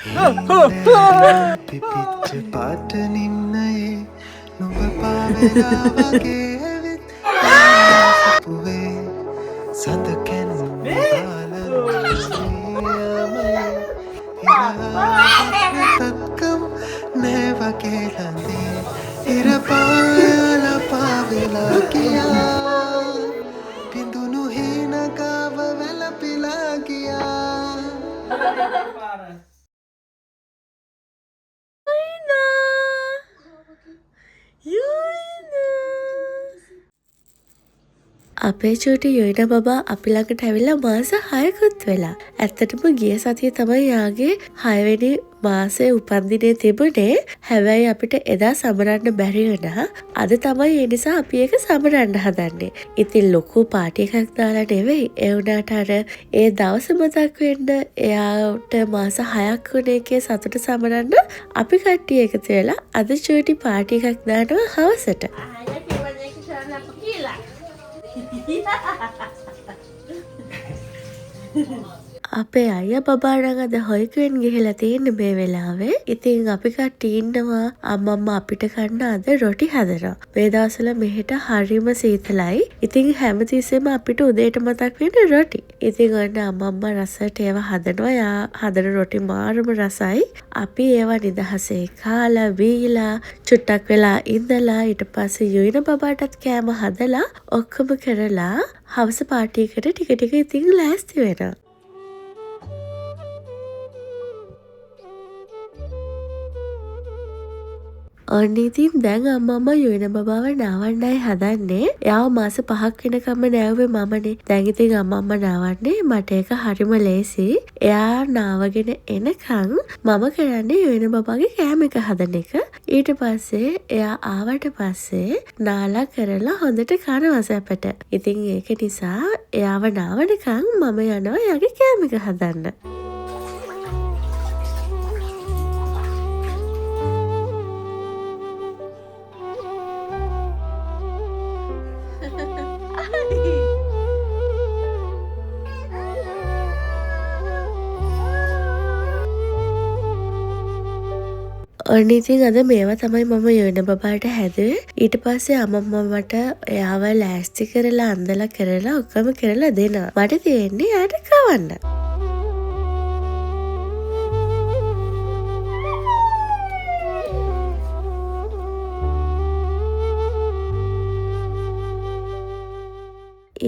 පිපිච්ච පාට නින්නයේ නුඹ පාවෙලා වගේ ඇවිත් සපුවේ සඳකැන් තත්කම් නෑවගේ ලඳේ ඉරපාල පාවෙලා කියා පිඳුණු හීනකාව වැලපිලා ගියා. අපේ චූටි යොයින බබා අපි ළඟට ඇවිල්ලා මාස 6කුත් වෙලා. ඇත්තටම ගිය සතියේ තමයි යාගේ 6 වෙනි මාසේ උපන්දිනේ තිබුණේ. හැබැයි අපිට එදා සමරන්න බැරි වුණා. අද තමයි ඒ නිසා අපි ඒක සමරන්න හදන්නේ. ඉතින් ලොකු පාටි එකක් දාලා නෙවෙයි. ඒ වුණාට අර ඒ දවස මතක් වෙන්න එයාට මාස 6ක් වුණ එකේ සතුට සමරන්න අපි කට්ටිය එකතු වෙලා අද චූටි පාටි එකක් දානවා හවසට. අපේ අයියා බබා නම් අද හොයිකුවෙන් ගිහිලා තියෙන්නේ මේ වෙලාවේ. ඉතින් අපි කට්ටිය ඉන්නවා අම්මම්මා අපිට කන්න අද රොටි හදනවා. මේ දවස්වල මෙහෙට හරිම සීතලයි. ඉතින් හැමතිස්සෙම අපිට උදේට මතක් වෙන රොටි. ඉතින් ඔන්න අම්මම්මා රසට ඒවා හදනවා. යා හදන රොටි මාරම රසයි. අපි ඒවා නිදහසේ කාලා බීලා චුට්ටක් වෙලා ඉඳලා ඊට පස්සේ යොයින බබාටත් කෑම හදලා ඔක්කොම කරලා හවස පාටියකට ටික ටික ඉතින් ලෑස්ති වෙනවා. ඔන්න ඉතින් දැන් අම්මම්මා යොයින බබාව නාවන්නයි හදන්නේ. එයාව මාස 5ක් වෙනකම්ම නෑවුවේ මමනේ. දැන් ඉතින් අම්මම්මා නාවන්නේ. මට ඒක හරිම ලේසි. එයා නාවගෙන එනකන් මම කරන්නේ යොයින බබාගේ කෑම එක හදන එක. ඊට පස්සේ එයා ආවට පස්සේ නාලා කරලා හොඳට කනවා සැපට. ඉතින් ඒක නිසා එයාව නාවනකන් මම යනවා එයාගේ කෑම එක හදන්න. ඔන්න ඉතින් අද මේවා තමයි මම යොයින බබාට හැදුවේ. ඊට පස්සේ අම්මම්මා මට එයාව ලෑස්ති කරලා අන්දලා කරලා ඔක්කොම කරලා දෙනවා. මට තියෙන්නේ එයාට කවන්න.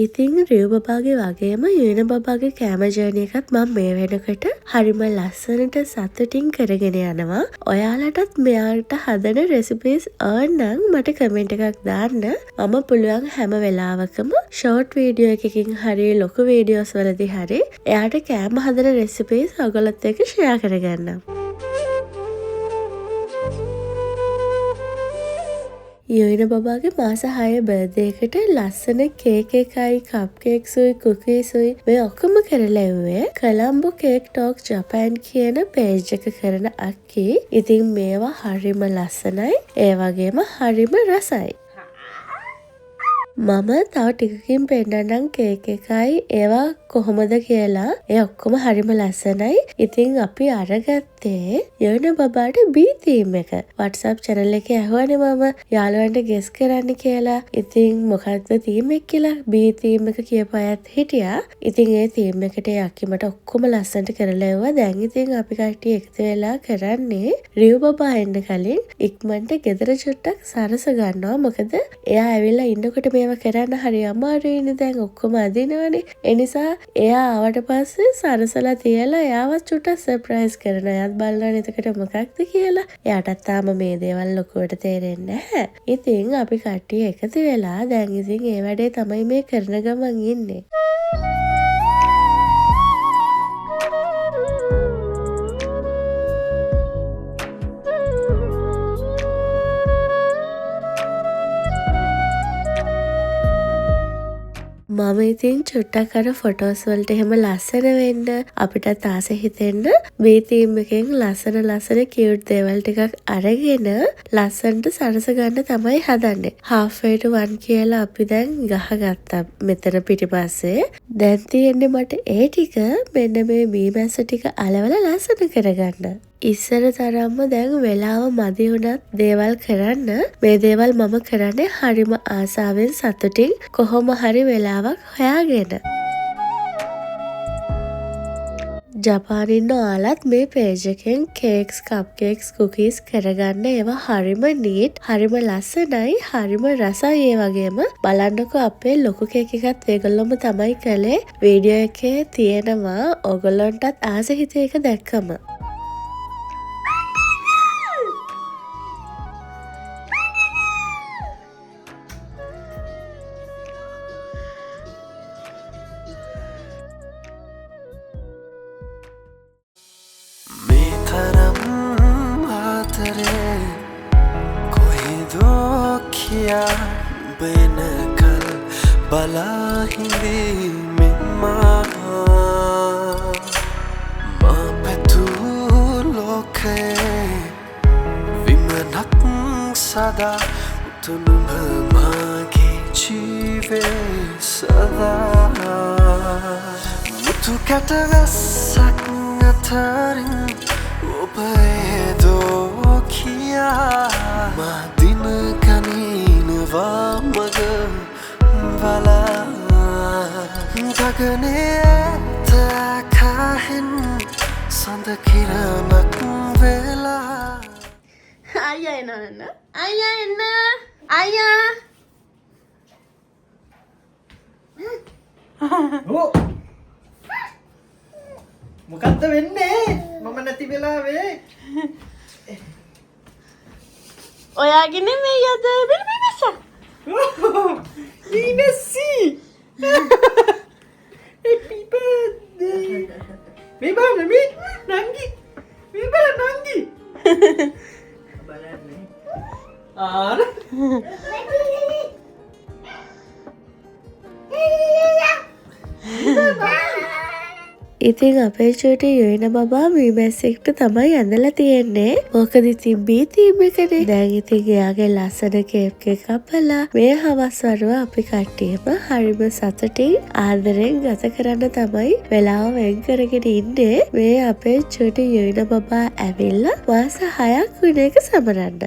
ඉතින් රියු බබාගේ වගේම යොයින බබාගේ කෑම ජර්නි එකත් මම මේ වෙනකොට හරිම ලස්සනට සතුටින් කරගෙන යනවා. ඔයාලටත් මෙයාට හදන රෙසිපීස් ඕනනම් මට කමෙන්ට් එකක් දාන්න. මම පුළුවන් හැම වෙලාවකම ෂෝට් වීඩියෝ එකකින් හරි ලොකු වීඩියෝස් වලදී හරි එයාට කෑම හදන රෙසිපීස් ඔයගොල්ලොත් එක්ක ෂෙයා කරගන්නම්. යොයින බබාගේ මාස 6 බර්ත්ඩේ එකට ලස්සන කේක් එකයි කප් කේක්ස්ුයි කුකීස්ුයි මේ ඔක්කොම කරලා එව්වේ කොලම්බෝ කේක් ටෝක් ජපාන් කියන පේජ් එක කරන අක්කී. ඉතින් මේවා හරිම ලස්සනයි. ඒ වගේම හරිම රසයි. මම තව ටිකකින් පෙන්නන්නම් කේක් එකයි ඒවා කොහොමද කියලා. ඒ ඔක්කොම හරිම ලස්සනයි. ඉතින් අපි අරගත්තේ යොයින බබාට බී තීම් එක. WhatsApp channel එකේ ඇහුවානේ මම යාළුවන්ට ගෙස් කරන්න කියලා. ඉතින් මොකක්ද තීම් එක කියලා බී තීම් එක කියපු අයත් හිටියා. ඉතින් ඒ තීම් එකට යකි මට ඔක්කොම ලස්සනට කරලා එවුවා. දැන් ඉතින් අපි කට්ටිය එකතු වෙලා කරන්නේ රියු බබා එන්න කලින් ඉක්මනට ගෙදර චුට්ටක් සරස ගන්නවා. මොකද එයා ඇවිල්ලා ඉන්නකොට මේවා කරන්න හරි අමාරුයිනේ. දැන් ඔක්කොම අදිනවනේ. ඒ නිසා එයා ආවට පස්සේ සරසලා තියලා එයාවත් චුට්ටක් සර්ප්‍රයිස් කරනවා. එයාත් බලනවා එතකොට මොකක්ද කියලා. එයාටත් තාම මේ දේවල් ලොකුවට තේරෙන්නේ නැහැ. ඉතින් අපි කට්ටිය එකතු වෙලා දැන් ඉතින් ඒ වැඩේ තමයි මේ කරන ගමන් ඉන්නේ. මම ඉතින් චුට්ටක් අර ෆොටෝස් වලට එහෙම ලස්සන වෙන්න අපිටත් ආස හිතෙන්න මේ තීම් එකෙන් ලස්සන කියුට් දේවල් ටිකක් අරගෙන ලස්සනට සරස ගන්න තමයි හදන්නේ. halfway to 1 කියලා අපි දැන් ගහගත්තා මෙතන පිටිපස්සේ. දැන් තියෙන්නේ මට ඒ ටික මෙන්න මේ මීමැස්ස ටික අලවලා ලස්සන කරගන්න. ඉස්සර තරම්ම දැන් වෙලාව මදි වුණත් දේවල් කරන්න මේ දේවල් මම කරන්නේ හරිම ආසාවෙන් සතුටින් කොහොම හරි වෙලාවක් හොයාගෙන. ජපානින් ඔයාලත් මේ පේජ් එකෙන් කේක්ස් කප් කේක්ස් කුකීස් කරගන්න ඒවා හරිම නීට් හරිම ලස්සනයි හරිම රසයි ඒ වගේම බලන්නකෝ අපේ ලොකු කේක් එකත් ඒගොල්ලොම තමයි කළේ වීඩියෝ එකේ තියෙනවා ඕගොල්ලන්ටත් ආස හිතේ එක දැක්කම बेनकल बला हिंदी में माँ पे तू लोके विमनक सदा तुनु मागे जीवे सदा मुतु कटवsak ngatarin upedo किया दिन वामग वाला गगने ताकाhin සඳකිරණක් වෙලා අයියා එන්න අයියා එන්න අයියා ඕ මොකද්ද වෙන්නේ මම නැති වෙලාවේ ඔයාගේ නෙමෙයි අද බිල්බිල්බස ඊනසි happy birthday මේබා මමි නංගි මේබා නංගි බලන්නේ ආර ඉතින් අපේ චූටි යොයින බබා මීමැස්සෙක්ට තමයි ඇඳලා තියෙන්නේ. මොකද ඉතින් බීතීම් එකනේ. දැන් ඉතින් එයාගේ ලස්සන කේක් එක කපලා මේ හවස් වරුව අපි කට්ටියම හරිම සතුටින් ආදරෙන් ගත කරන්න තමයි වෙලාව වෙන් කරගෙන ඉන්නේ. මේ අපේ චූටි යොයින බබා ඇවිල්ලා මාස 6ක් වුණ එක සමරන්න.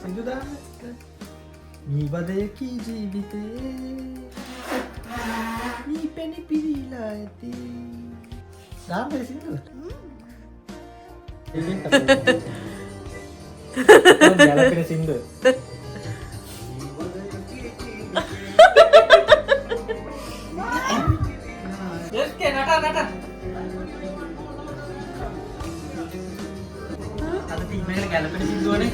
සිදු දාන්න මීබදයකී ජීවිතේ මී පැණි පිරීලා ඇති දාන්න සිදුව ගැලපෙන සින්දුව නට අද තීමේකට ගැලපෙන සින්දුවනේ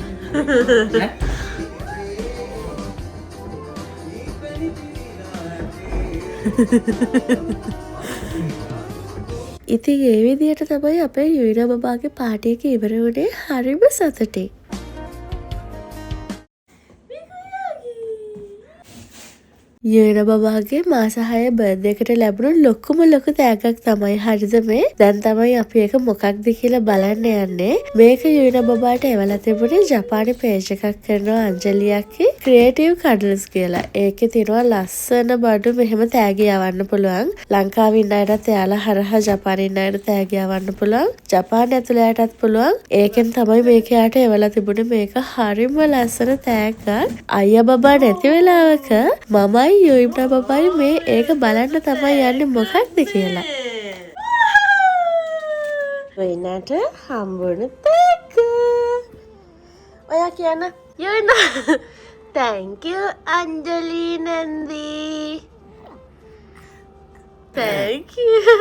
ඉතින් ඒ විදිහට තමයි අපේ යුයින බබාගේ පාටි එක ඉවර වුණේ හරිම සතුටින්. යුයින බබාගේ මාස 6 බර්ත්ඩේ එකට ලැබුණු ලොකුම ලොකු තෑග්ගක් තමයි හරිද මේ. දැන් තමයි අපි ඒක මොකක්ද කියලා බලන්න යන්නේ. මේක යුයින බබාට එවලා තිබුණේ ජපානි පේජ් එකක් කරනවා අංජලියක්ගේ ක්‍රියේටිව් කඩල්ස් කියලා. ඒකේ තියෙනවා ලස්සන බඩු මෙහෙම තෑගි යවන්න පුළුවන්. ලංකාවේ ඉන්න අයටත් එයාලා හරහා ජපානයේ ඉන්න අයට තෑගි යවන්න පුළුවන්. ජපාන ඇතුළයටත් පුළුවන්. ඒකෙන් තමයි මේක යාට එවලා තිබුණේ. මේක හරිම ලස්සන තෑග්ගක්. අයියා බබා නැති වෙලාවක මමයි යුයින බබයි මේ ඒක බලන්න තමයි යන්නේ මොකක්ද කියලා. වෙනට හම්බුන තෑග්ග ඔයා කියන්න යන්න thank you Anjali Nandi thank you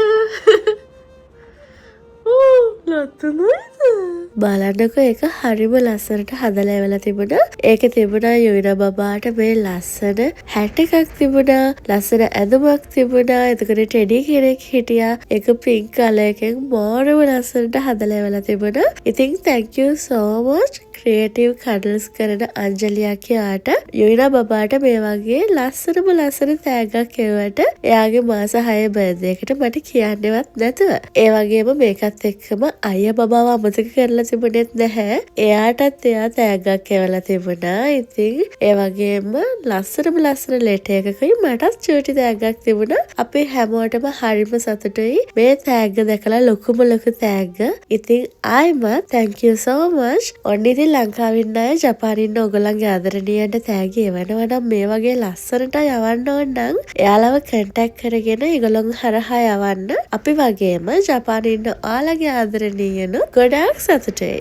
බලන්නකො ඒක හරිම ලස්සනට හදලා එවලා තිබුණා. ඒකේ තිබුණා යුයිනා බබාට මේ ලස්සන හැට් එකක් තිබුණා. ලස්සන ඇඳුමක් තිබුණා. එතකොට ටෙඩි කෙනෙක් හිටියා. ඒක පින්ක් කලර් එකෙන් මාරම ලස්සනට හදලා එවලා තිබුණා. ඉතින් thank you so much Creative Cuddles කරන අංජලි අක්කියාට යුයිනා බබාට මේ වගේ ලස්සන තෑග්ගක් එවුවට එයාගේ මාස 6 බර්ත්ඩේ එකට මට කියන්නේවත් නැතුව. ඒ වගේම මේකත් එක්කම අයියා බබාව අමතක කරලා තිබුණෙත් නැහැ. එයාටත් එයා තෑග්ගක් එවලා තිබුණා. ඉතින් ඒ වගේම ලස්සන ලෙටර් එකකයි මටත් චූටි තෑග්ගක් තිබුණා. අපි හැමෝටම හරිම සතුටුයි මේ තෑග්ග දැකලා ලොකුම තෑග්ග. ඉතින් ආයිම thank you so much. ඔන්න ඉතින් ලංකාවේ ඉන්න අය ජපානයේ ඉන්න ඔයගොල්ලන්ගේ ආදරණීයන්ට තෑග්ග එවනවා නම් මේ වගේ ලස්සනට යවන්න ඕන නම් එයාලව කන්ටැක්ට් කරගෙන ඒගොල්ලන් හරහා යවන්න. අපි වගේම ජපානයේ ඉන්න ඔයාලගේ ආදරණීයනු ගොඩාක් සතුටුයි.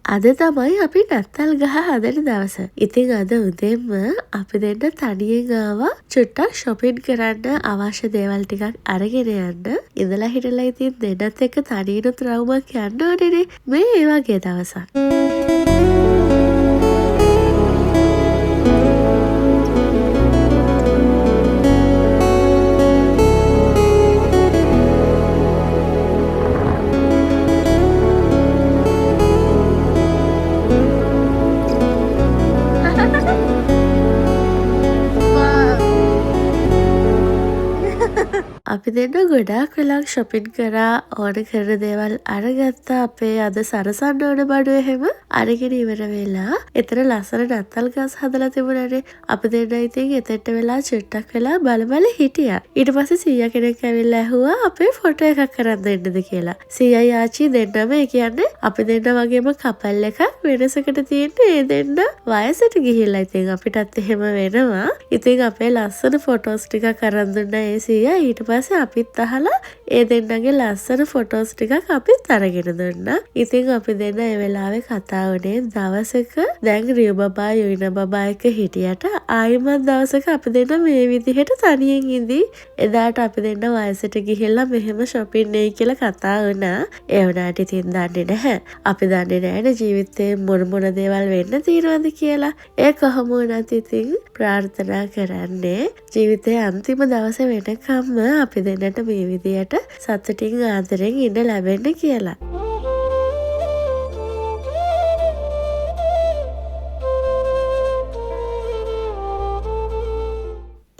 අද තමයි අපි නත්තල් ගහ හදන දවස. ඉතින් අද උදේම අපි දෙන්න තනියෙන් ආවා චුට්ටක් shopping කරන්න අවශ්‍ය දේවල් ටිකක් අරගෙන යන්න. ඉඳලා හිටලා ඉතින් දෙන්නත් එක්ක තනියම රවුමක් යන්න ඕනේනේ. මේ ඒ වගේ දවසක්. අපි දෙන්න ගොඩාක් වෙලාක් shopping කරා ඕන කරන දේවල් අරගත්තා. අපේ අද සරසන්න ඕන බඩු එහෙම අරගෙන ඉවර වෙලා එතන ලස්සන නත්තල් ගස් හදලා තිබුණානේ. අපි දෙන්න ඉතින් එතෙන්ට වෙලා චුට්ටක් වෙලා බල හිටියා. ඊට පස්සේ සීයා කෙනෙක් ඇවිල්ලා ඇහුවා අපේ ෆොටෝ එකක් කරන් දෙන්නද කියලා. සීයා යාචි දෙන්නම ඒ කියන්නේ අපි දෙන්න වගේම කපල් එකක් වෙනසකට තියෙන්නේ. ඒ දෙන්න වයසට ගිහිල්ලා ඉතින් අපිටත් එහෙම වෙනවා. ඉතින් අපේ ලස්සන ෆොටෝස් ටිකක් අරන් දුන්නා ඒ සීයා. ඊට පස්සේ අපිත් අහලා ඒ දෙන්නගේ ලස්සන ෆොටෝස් ටිකක් අපිත් අරගෙන දුන්නා. ඉතින් අපි දෙන්න ඒ වෙලාවේ කතා වුණේ දවසක දැන් රියු බබා යුයිනා බබා එක හිටියට ආයිමත් දවසක අපි දෙන්න මේ විදිහට තනියෙන් ඉඳී. එදාට අපි දෙන්න වයසට ගිහිල්ලා මෙහෙම shopping නේ කියලා කතා වුණා. ඒ වුණාට ඉතින් දන්නේ නැහැ. අපි දන්නේ නැහැ ජීවිතේ මොන දේවල් වෙන්න තියෙනවද කියලා. ඒ කොහොම වුණත් ඉතින් ප්‍රාර්ථනා කරන්නේ ජීවිතේ අන්තිම දවස වෙනකම්ම අපි දෙන්නට මේ විදියට සතුටින් ආදරෙන් ඉන්න ලැබෙන්න කියලා.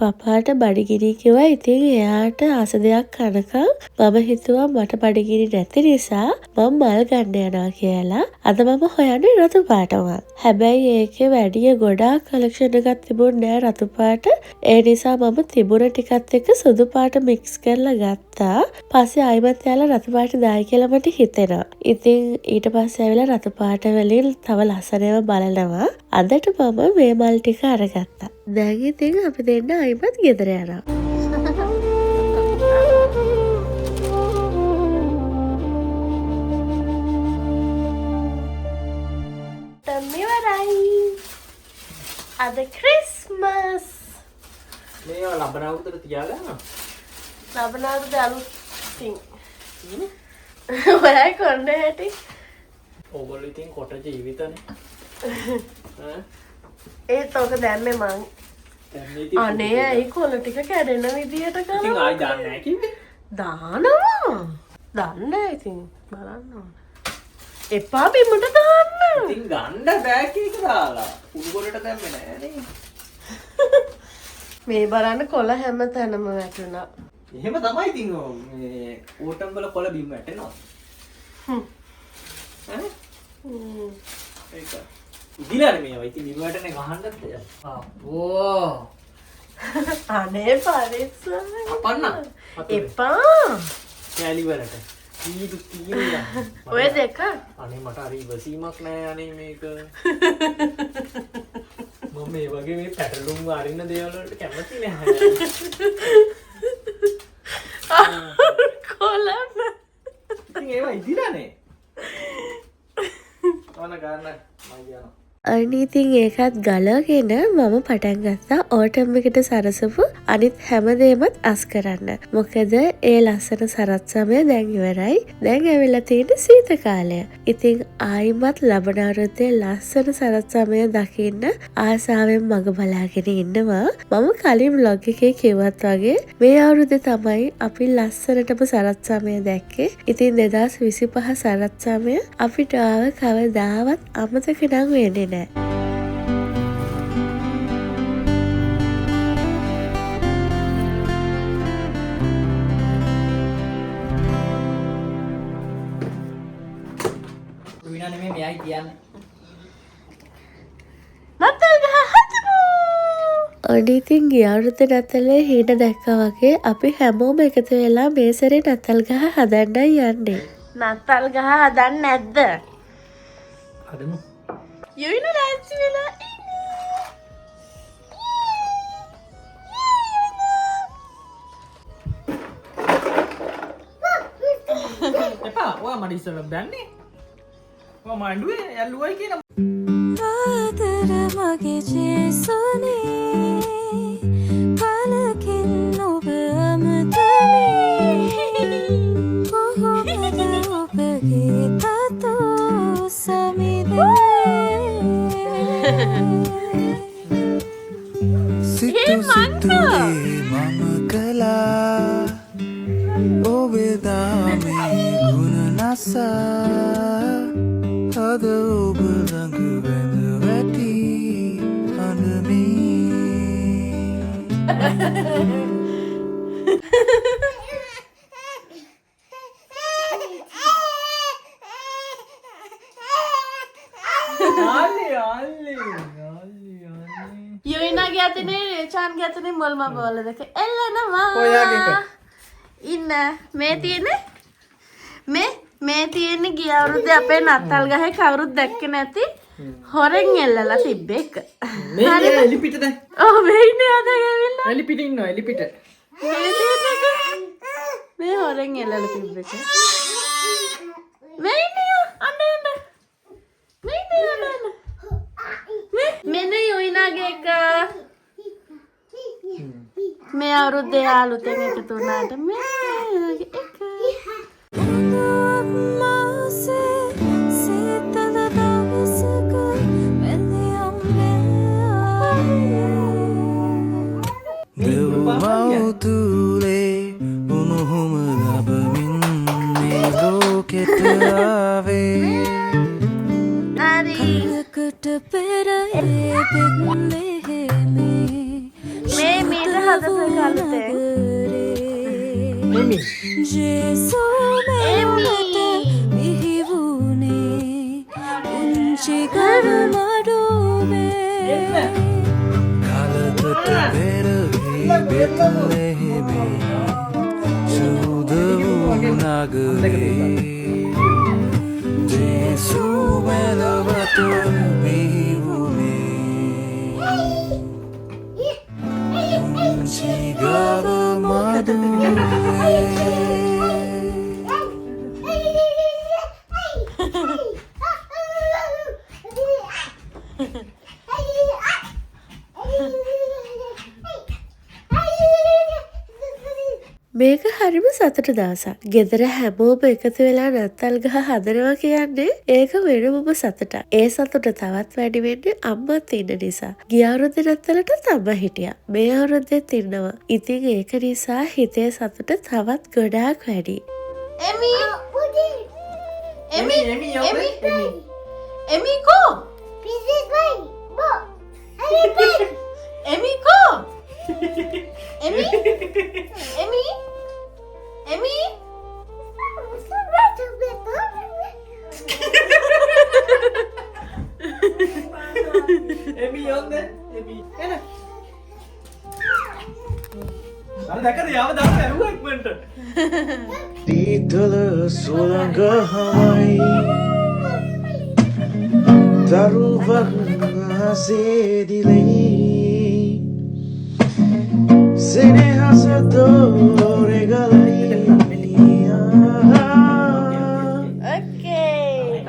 පපාට බඩගිනි කිව්වා. ඉතින් එයාට ආස දෙයක් කනකම් මම හිතුවා මට බඩගිනි නැති නිසා මම මල් ගන්න යනවා කියලා. අද මම හොයන්නේ රතු පාට මල්. හැබැයි ඒකේ වැඩිය ගොඩාක් කලෙක්ෂන් එකක් තිබුණේ නෑ රතු පාට. ඒ නිසා මම තිබුණ ටිකත් එක්ක සුදු පාට මික්ස් කරලා ගත්තා. පස්සේ ආයිමත් යාලා රතු පාට දායි කියලා මට හිතෙනවා. ඉතින් ඊට පස්සේ ආවිලා රතු පාට වලින් තව ලස්සනව බලනවා. අදට මම මේ මල් ටික අරගත්තා. දැන් ඉතින් අපි දෙන්න ආයිමත් ගෙදර යනවා. අද ක්‍රිස්මස් මේවා ලබන අවුරුද්දට තියාගන්න. ලබන අවුරුද්ද අලුත්ින් ඔයයි කොන්නේ ඇති. ඕගොල්ලෝ ඉතින් කොට ජීවිතනේ. ඒත් ඔක දැම්මේ මං. අනේ ඇයි කොළ ටික කැඩෙන විදියට කරා. ඉතින් ආයි දාන්නේ නැහැ කිව්වේ. දානවා. දන්නේ ඉතින් බලන්න ඕන. එපා බිමට දාන්න. ඉතින් ගන්න බෑග් එක දාලා. උඩුකොලට දැම්මේ නැහැ නේ. මේ බලන්න කොළ හැම තැනම වැටුණා. එහෙම තමයි ඉතින් මේ ඕටම් වල කොළ බිම් වැටෙනවා. ඈ? ඒක. ඉදිලානේ මේවා ඉතින් බිම් වැටෙන්නේ ගහන්නත් දෙයක්. අප්පෝ. අනේ පරිස්සම්. අපන්න. එපා. කැලි වලට. කීදු කීරියා. ඔය දෙක. අනේ මට හරි ඉවසීමක් නෑ අනේ මේක. මම මේ වගේ මේ පැටලුම් වරින්න දේවල් වලට කැමති නැහැ. කොළම. ඉතින් ඒවා ඉදිලානේ. දාන්න මම යනවා. අනිතින් ඒකත් ගලගෙන මම පටන් ගත්තා ඕටම් එකට සරසපු අනිත් හැමදේමත් අස් කරන්න. මොකද ඒ ලස්සන සරත් සමය දැන් ඉවරයි. දැන් ඇවිල්ලා තියෙන සීත කාලය. ඉතින් ආයිමත් ලබන අවුරුද්දේ ලස්සන සරත් සමය දකින්න ආසාවෙන් මග බලාගෙන ඉන්නවා. මම කලින් vlog එකේ කිව්වත් වගේ මේ අවුරුද්දේ තමයි අපි ලස්සනටම සරත් සමය දැක්කේ. ඉතින් 2025 සරත් සමය අපිට ආව කවදාවත් අමතක නම් වෙන්නේ නෑ. රුවිනා නෙමෙයි මෙයයි කියන්නේ. නත්තල් ගහ හදමු. ඔඩිතින් ගිය අවුරුද්දේ නත්තලේ හීන දැක්කා වගේ අපි හැමෝම එකතු වෙලා මේ සැරේ නත්තල් ගහ හදන්නයි යන්නේ. නත්තල් ගහ හදන්න නැද්ද? හදමු. යුයින රැස්ති වෙලා එපා ඔයා මට ඉස්සෙල්ලා බැන්නේ. ඔයා මඬුවේ යල්ලුවයි කියන ආදර මගේ ජේසුනේ පලකින් ඔබ අමතමේ කොහොමද ඔබගේ තතෝ සමිදේ සිතු සිතුවේ මම කලා ඔබෙදාමේ ගුණ නසා හද ඔබ ළඟ වැඳ වැටි යුයිනාගේ අතනේ රේචාන්ගේ අතනේ මොල්ම බෝල දෙක එල්ලනවා. ඔයාගේ එක. ඉන්න මේ තියෙන්නේ මේ තියෙන්නේ ගිය අවුරුද්දේ අපේ නත්තල් ගහේ කවුරුත් දැක්කේ නැති හොරෙන් එල්ලලා තිබ්බ එක. මේ එලි පිටද? ඔව් මේ ඉන්නේ අද ඇවිල්ලා. එලි පිට ඉන්නවා එලි පිට. මේ තියෙන එක මේ හොරෙන් එල්ලලා තිබ්බ එක. මේ ඉන්නේ අන්න මේ ඉන්නේ අන්න. මෙන්න යුයිනාගේ එක. මේ අවුරුද්දේ ආලුතෙන් එකතු වුණාට මේ එක. මවතුලේ උණුහුම ලබමින් මේ ලෝකෙට ආවේ කලකට පෙර ඒ පෙක්ලෙහෙමේ මේ මීට හදපු කලුතේ එමි ජේසුමේට මිහිවුනේ උන්චි ගවමඩුවේ කලකට පෙර බෙතලෙහෙමේ සුද වූ නගරේ ජේසු මෙලොවට මිහිවුනේ උන්චි ගව මඩුවේ මේක හරිම සතුට දවසක්. ගෙදර හැමෝම එකතු වෙලා නත්තල් ගහ හදනවා කියන්නේ ඒක වෙනමම සතුටක්. ඒ සතුට තවත් වැඩි වෙන්නේ අම්මත් ඉන්න නිසා. ගිය අවුරුද්දේ නත්තලට අම්මා හිටියා. මේ අවුරුද්දෙත් ඉන්නවා. ඉතින් ඒක නිසා හිතේ සතුට තවත් ගොඩාක් වැඩි. එමි කෝ? එමි කෝ? එමි? එමි යන්නේ එමි එන අර දැකද යාව දාන්න ඇරුවා ඉක්මනට දීතල සුළඟ හමයි දරුවක් හසේදිලයි සෙනෙහස දෝරෙගලයි Okay.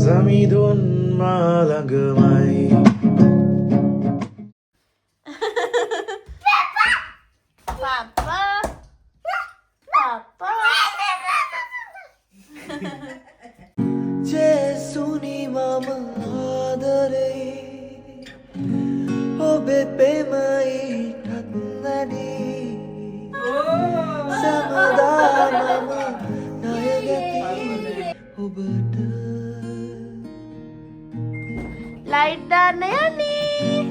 සමිද Papa. Papa. ජේසුනි මම ආදරේ ඔබේ පෙමයිටත් නැදී සමදා මම ණයගැති ඔබට Light දාන්න යන්නේ.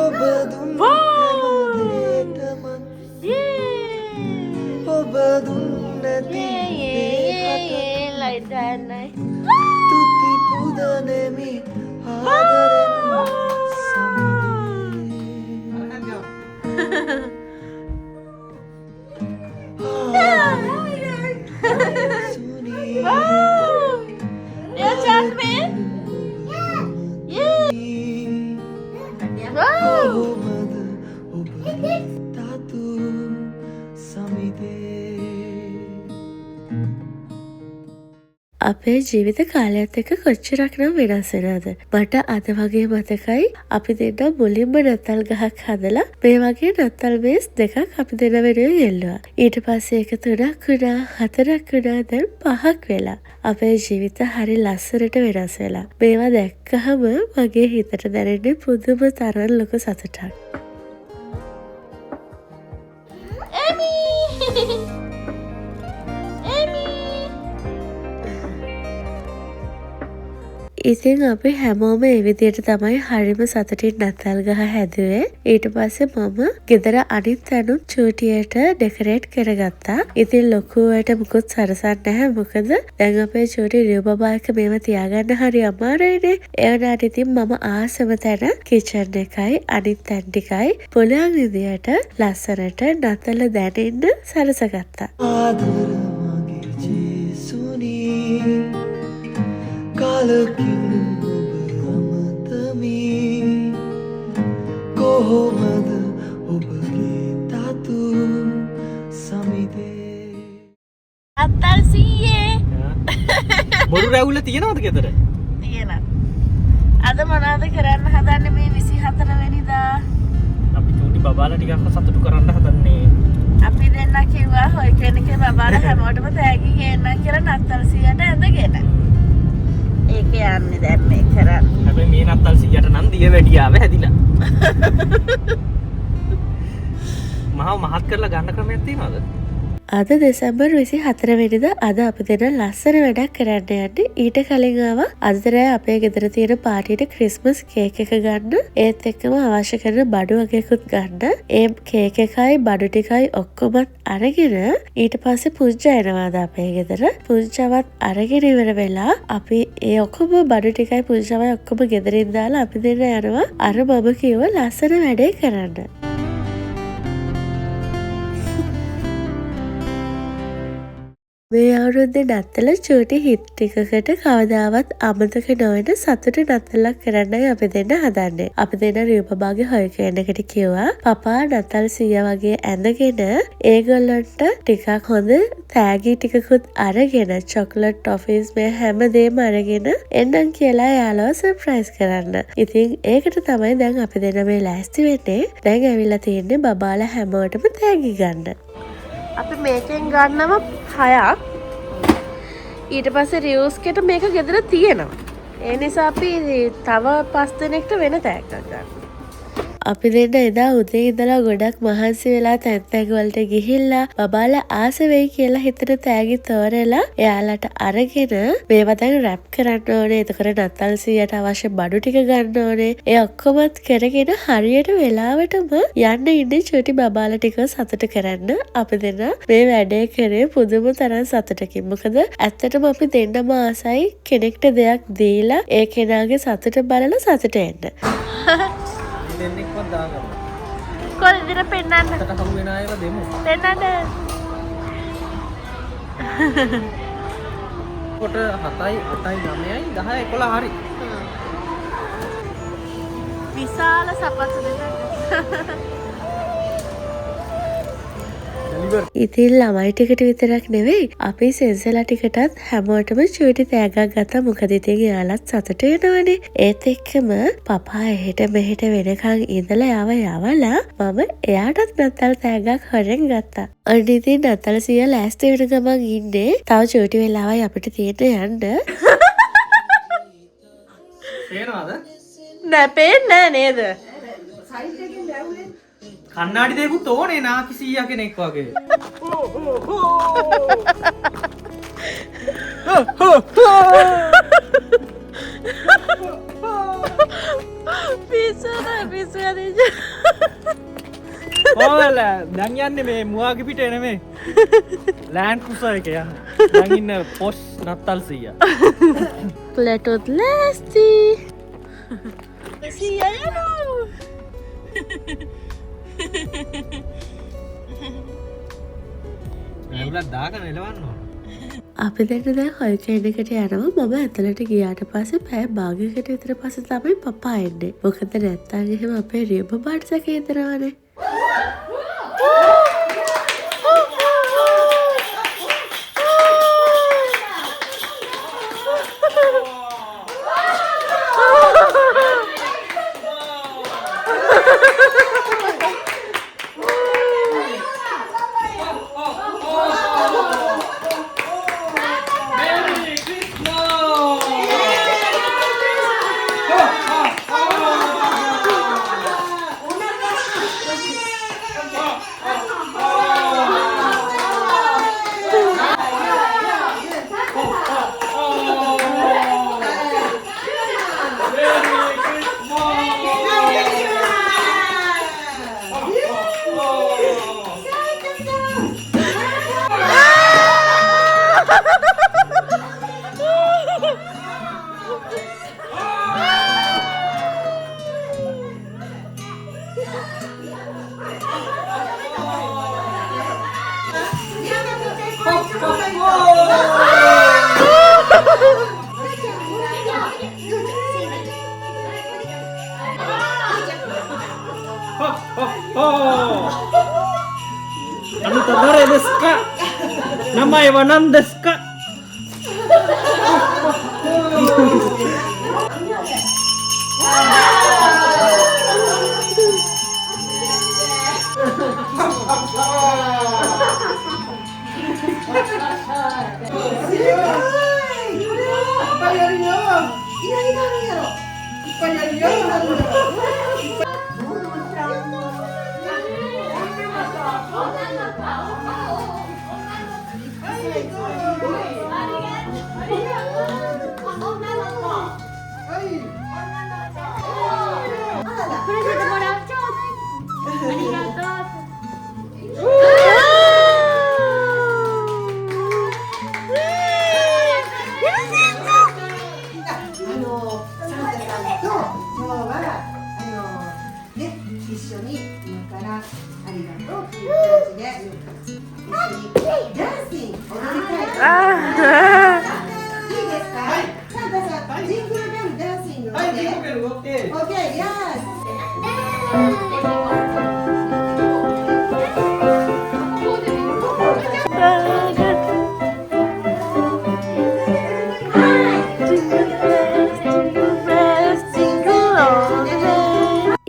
ඔබ දුන් හැමදේටම ඔබ දුන් නැති Light දාන්නයි. තුති පුදනෙමි ආදරෙන් Yeah, chat me. කොහොමද ඔබ තාතු සමිදේ අපේ ජීවිත කාලයත් එක්ක කොච්චරක් නම් වෙනස් වෙනවද? මට අද වගේ මතකයි අපි දෙන්න මුලින්ම නත්තල් ගහක් හදලා මේ වගේ නත්තල් මේස් දෙකක් අපි දෙන්න වෙනුවෙන් යෙල්ලුවා. ඊට පස්සේ ඒක 3ක් වුණා, 4ක් වුණා, දැන් 5ක් වෙලා. අපේ ජීවිත හරි ලස්සනට වෙනස් වෙලා. මේවා දැක්කහම මගේ හිතට දැනෙන්නේ පුදුම තරම් ලොකු සතුටක්. ඉතින් අපි හැමෝම ඒ විදිහට තමයි හරිම සතුටින් නත්තල් ගහ හැදුවේ. ඊට පස්සේ මම ගෙදර අනිත් තැනුත් චූටියට ඩෙකරේට් කරගත්තා. ඉතින් ලොකුවට මුකුත් සරසන්න නැහැ. මොකද දැන් අපේ චූටි රියු බබා එක මේව තියාගන්න හරි අමාරුයිනේ. ඒ වුණාට ඉතින් මම ආසම තැන කිචන් එකයි අනිත් තැන් ටිකයි පුළුවන් විදිහට ලස්සනට නත්තල දැනෙන්න සරසගත්තා. ආදර මගේ ජේසුනි කාලකින් ඔබ අමතමි කොහොමද ඔබගේ තාතු සමිදේ අත්තල් සීයේ බොරු රැවුල තියෙනවද ගෙදර? තියෙනවා. අද මොනවද කරන්න හදන්නේ මේ 24 වෙනිදා? අපි චූටි බබාලා ටිකක් සතුටු කරන්න හදන්නේ. අපි දෙන්න කිව්වා හොය කෙනෙක්ගේ බබාලා හැමෝටම තෑගි ගේන්නම් කියලා නත්තල් සීයට ඇඳගෙන. ඒක යන්නේ දැන් මේ කරන්නේ. හැබැයි මේ නත්තල් සීයට නම් දිය වැඩියාව හැදිලා. මහා මහත් කරලා ගන්න ක්‍රමයක් තියෙනවද? අද දෙසැම්බර් 24 වෙනිදා අද අපි දෙන ලස්සන වැඩක් කරන්න යන්නේ. ඊට කලින් ආවා අද රෑ අපේ ගෙදර තියෙන පාටියට ක්‍රිස්මස් කේක් එක ගන්න. ඒත් එක්කම අවශ්‍ය කරන බඩු වගේකුත් ගන්න. ඒ කේක් එකයි බඩු ටිකයි ඔක්කොම අරගෙන ඊට පස්සේ පුංචා එනවාද අපේ ගෙදර. පුංචාවත් අරගෙන ඉවර වෙලා අපි ඒ ඔක්කොම බඩු ටිකයි පුංචාවයි ඔක්කොම ගෙදරින් දාලා අපි දෙන්න යනවා අර මම කිව්ව ලස්සන වැඩේ කරන්න. මේ අවුරුද්දේ නත්තල චූටි හිත් ටිකකට කවදාවත් අමතක නොවන සතුට නත්තලක් කරන්නයි අපි දෙන්න හදන්නේ. අපි දෙන්න රියු බබාගේ හොය කෙනෙක්ට කිව්වා පපා නත්තල් සීයා වගේ ඇඳගෙන ඒගොල්ලන්ට ටිකක් හොඳ තෑගි ටිකකුත් අරගෙන චොකලට් ටොෆීස් මේ හැමදේම අරගෙන එන්නම් කියලා යාළුවා සර්ප්‍රයිස් කරන්න. ඉතින් ඒකට තමයි දැන් අපි දෙන්න මේ ලෑස්ති වෙන්නේ. දැන් ඇවිල්ලා තියෙන්නේ බබාලා හැමෝටම තෑගි ගන්න. අපි මේකෙන් ගන්නවා 6ක්. ඊට පස්සේ රියුස්කට මේක ගෙදර තියෙනවා. ඒ නිසා අපි තව 5 දෙනෙක්ට වෙන තෑග්ගක් ගන්නවා. අපි දෙන්න එදා උදේ ඉඳලා ගොඩක් මහන්සි වෙලා තැන් වලට ගිහිල්ලා බබාලා ආස වෙයි කියලා හිතන තෑගි තෝරලා එයාලට අරගෙන මේවා දැන් රැප් කරන්න ඕනේ. එතකොට නත්තල් සීයට අවශ්‍ය බඩු ටික ගන්න ඕනේ. ඒ ඔක්කොමත් කරගෙන හරියට වෙලාවටම යන්න ඉන්නේ චූටි බබාලා ටික සතුට කරන්න. අපි දෙන්න මේ වැඩේ කරේ පුදුම තරම් සතුටකින්. මොකද ඇත්තටම අපි දෙන්නම ආසයි කෙනෙක්ට දෙයක් දීලා ඒ කෙනාගේ සතුට බලලා සතුට එන්න. දෙන්නෙක්වත් දාගන්න. කොල්ල දින පෙන්නන්න. අතට හමු වෙන අයව දෙමු. පෙන්නන්න. කොට 7යි 8යි 9යි 10යි 11 හරි. විශාල සපත්තු දෙන්න. ඉතින් ළමයි ටිකට විතරක් නෙවෙයි අපි සෙන්සලා ටිකටත් හැමෝටම චූටි තෑග්ගක් ගත්තා. මොකද ඉතින් එයාලත් සතුට වෙනවනේ. ඒත් එක්කම පපා එහෙට මෙහෙට වෙනකන් ඉඳලා යවලා මම එයාටත් නත්තල් තෑග්ගක් හොරෙන් ගත්තා. අන්න ඉතින් නත්තල් සීයා ලෑස්ති වෙන ගමන් ඉන්නේ. තව චූටි වෙලාවයි අපිට තියෙන්න යන්න. පේනවද? නෑ පේන්නේ නේද? කන්නාඩි දෙකුත් ඕනේ නාකි සීයා කෙනෙක් වගේ. ඔයාල දැන් යන්නේ මේ මුවාගේ පිටේ නෙමෙයි. ලෑන්ඩ් ක්‍රූසර් එකේ යන්න. දැන් ඉන්න පොස් නත්තල් සීයා. ප්ලැටොත් ලෑස්ති. සීයා යනවා. ඒගොල්ලෝ දාගෙන එලවන්න ඕන. අපි දෙන්න දැන් හොයකේන් එකට යනවා. මම ඇතුළට ගියාට පස්සේ පැය භාගයකට විතර පස්සේ තමයි පපා එන්නේ. මොකද නැත්තම් එහෙම අපේ රියබ බාට් සකේ ඉදරවනේ.誰ですか？名前は何ですか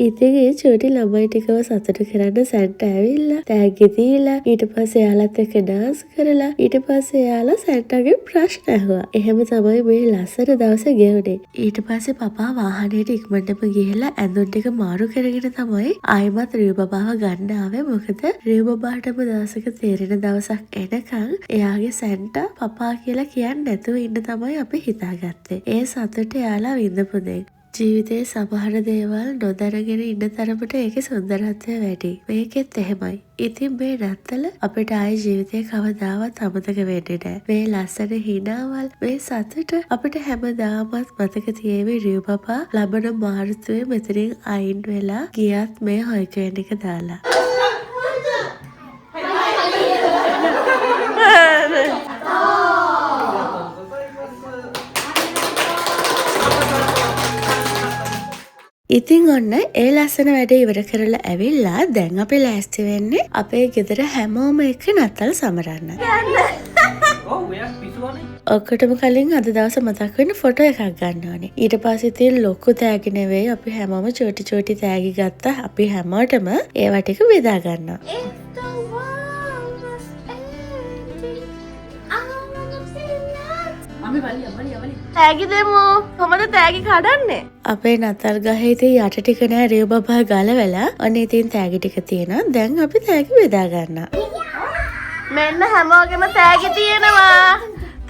？ඉතින් ඒ චූටි ළමයි ටිකව සතුටු කරන්න සැන්ටා ඇවිල්ලා තෑග්ගි දීලා ඊට පස්සේ එයාලත් එක්ක ඩාන්ස් කරලා ඊට පස්සේ එයාලා සැන්ටාගේ ප්‍රශ්න ඇහුවා. එහෙම තමයි මේ ලස්සන දවස ගෙවුනේ. ඊට පස්සේ පපා වාහනේට ඉක්මනටම ගිහලා ඇඳුම් ටික මාරු කරගෙන තමයි ආයෙමත් රියු බබාව ගන්න ආවේ. මොකද රියු බබාටම දවසක තේරෙන දවසක් එනකන් එයාගේ සැන්ටා පපා කියලා කියන්නේ නැතුව ඉන්න තමයි අපි හිතාගත්තේ. ඒ සතුට එයාලා විඳපු දෙයක්. ජීවිතයේ සමහර දේවල් නොදැනගෙන ඉන්න තරමට ඒකේ සුන්දරත්වය වැඩි. මේකෙත් එහෙමයි. ඉතින් මේ නත්තල අපිට ආයේ ජීවිතේ කවදාවත් අමතක වෙන්නේ නැහැ. මේ ලස්සන හිනාවල් මේ සතුට අපිට හැමදාමත් මතක තියේවි. රියු පපා ලබන මාර්තුවේ මෙතනින් අයින් වෙලා ගියත් මේ හොයකෙන් එක දාලා. ඉතින් ඔන්න ඒ ලස්සන වැඩ ඉවර කරලා ඇවිල්ලා දැන් අපි ලෑස්ති වෙන්නේ අපේ ගෙදර හැමෝම එක්ක නත්තල් සමරන්න. ඔක්කොටම කලින් අද දවස මතක් වෙන ෆොටෝ එකක් ගන්න ඕනේ. ඊට පස්සේ ඉතින් ලොකු තෑගි නෙවෙයි අපි හැමෝම චෝටි තෑගි ගත්තා. අපි හැමෝටම ඒවා ටික බෙදා ගන්නවා. තෑගි දෙමු. කොහමද තෑගි කඩන්නේ? අපේ නත්තල් ගහේ ඉතින් යට ටික නෑ රියව බබා ගලවලා. අනේ ඉතින් තෑගි ටික තියෙනවා. දැන් අපි තෑගි බෙදා ගන්නවා. මෙන්න හැමෝගෙම තෑගි තියෙනවා.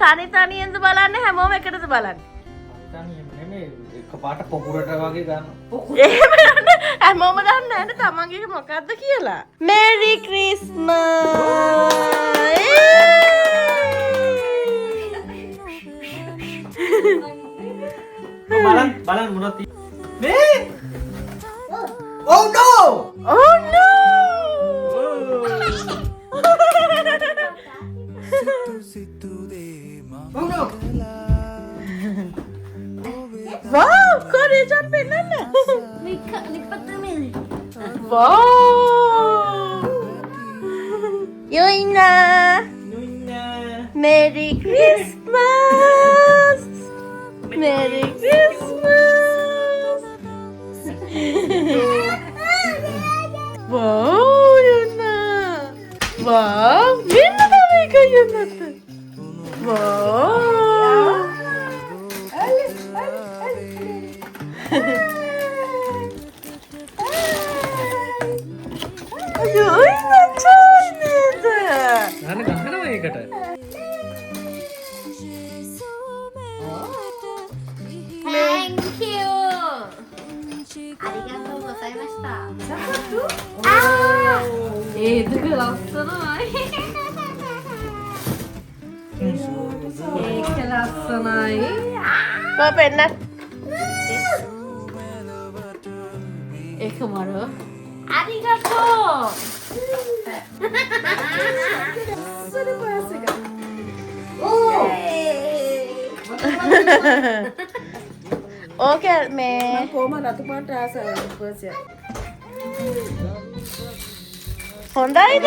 තනියෙන්ද බලන්නේ හැමෝම එකටද බලන්නේ? එකපාරට පොකුරට වගේ ගන්න. හැමෝම දන්නේ නැහැ තමන්ගේ මොකද්ද කියලා. Mary Christmas. බලන්න මොනවද මේ? Oh no! Oh no! Oh no! Wow, kore jan pennanna. Wow! Yoina! Merry Christmas! Merry Christmas! Wow, Yoina! Wow, minna thameka Yoina. Wow! Ayun, nandiyan ගන්න ගන්නවා ඒකට. Thank you. ありがとうございました。ඒක ලස්සනයි. ඒක ලස්සනයි. Mau penat? කමාරෝ. ありがとう. Okay, me. හොඳයිද?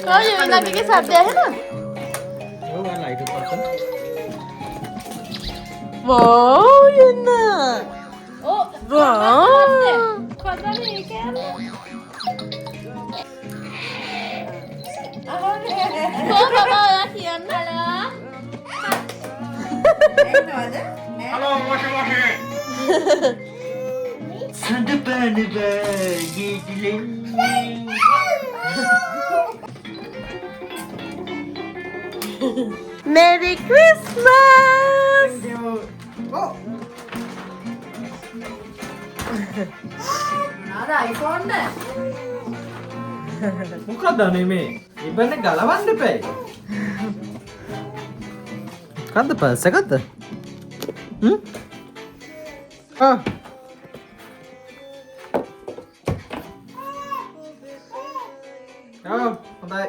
කොයි වෙනකගේ සද්ද ඇහෙනවද? ඔව් අර ලයිට් එක පස්සෙන්. වෝ යන්න. වෝ. කොතනද ඒක යන්නේ? කො බබා කියන්න. හලෝ මොකද? සඳපාන බාගීතිලෙන්. Merry Christmas! මොකක්ද නෙමේ? ඉබ්බන්නේ ගලවන්න එපා. කන්ද පර්ස් එකක්ද? ආ. හොඳයි.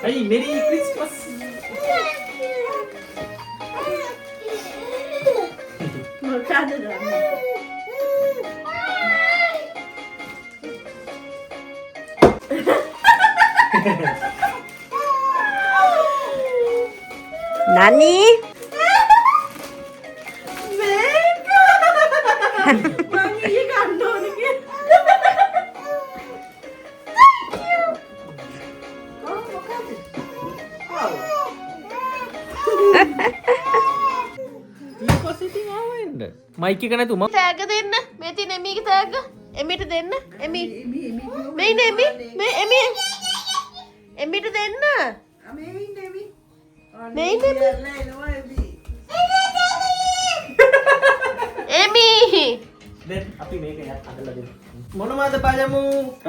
Hey, Merry Christmas! Nani? Mic එක නැතු මම තෑග්ග දෙන්න. මේ තියෙන එමීගේ තෑග්ග. එමීට දෙන්න. එමී. මේ ඉන්න එමී. මේ එමී. එමීට දෙන්න. මේ ඉන්න එමී. එමී. දැන් අපි මේක යත් අදලා දෙමු මොනවද බලමු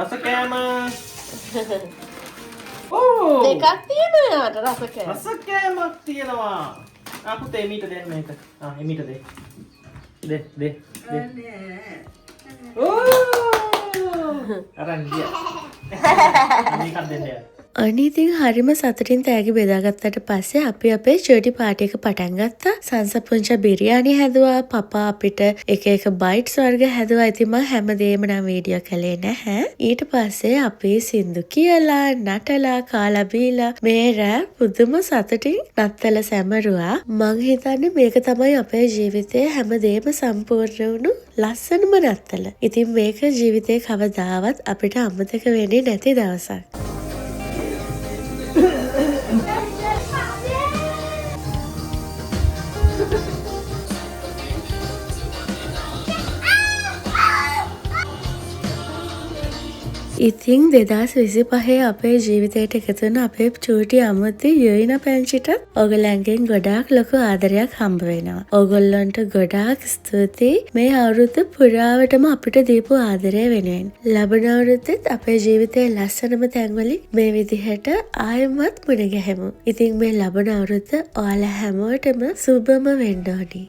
රස කෑම ඕ දෙකක් තියෙනවා යාට රස කෑම. රස කෑමක් තියෙනවා අපුතේ එමීට දෙන්න මේක එමීට දෙ ඕ අරන් ගියා. මේකක් දෙන්න යා. අනිතින් හරිම සතුටින් තෑගි බෙදාගත්තට පස්සේ අපි අපේ චර්ටි පාටි එක පටන් ගත්තා. සංසප්පුංචා බිරියානි හැදුවා. පපා අපිට එක එක බයිට්ස් වර්ග හැදුවා. ඉතින් මම හැමදේම නම් වීඩියෝ කළේ නැහැ. ඊට පස්සේ අපි සින්දු කියලා, නටලා, කාලා බීලා මේ රෑ පුදුම සතුටින් නත්තල සැමරුවා. මං හිතන්නේ මේක තමයි අපේ ජීවිතයේ හැමදේම සම්පූර්ණ වුණු ලස්සනම නත්තල. ඉතින් මේක ජීවිතේ කවදාවත් අපිට අමතක වෙන්නේ නැති දවසක්. ඉතින් 2025 අපේ ජීවිතයට එකතු වුණ අපේ චූටි අමුති යොයින පැංචිටත් ඔයගලන්ගෙන් ගොඩාක් ලොකු ආදරයක් හම්බ වෙනවා. ඔයගොල්ලන්ට ගොඩාක් ස්තුතියි මේ අවුරුද්ද පුරාවටම අපිට දීපු ආදරය වෙනුවෙන්. ලබන අවුරුද්දෙත් අපේ ජීවිතයේ ලස්සනම තැන්වලින් මේ විදිහට ආයෙමත් මුණ ගැහෙමු. ඉතින් මේ ලබන අවුරුද්ද ඔයාලා හැමෝටම සුබම වෙන්න ඕනි.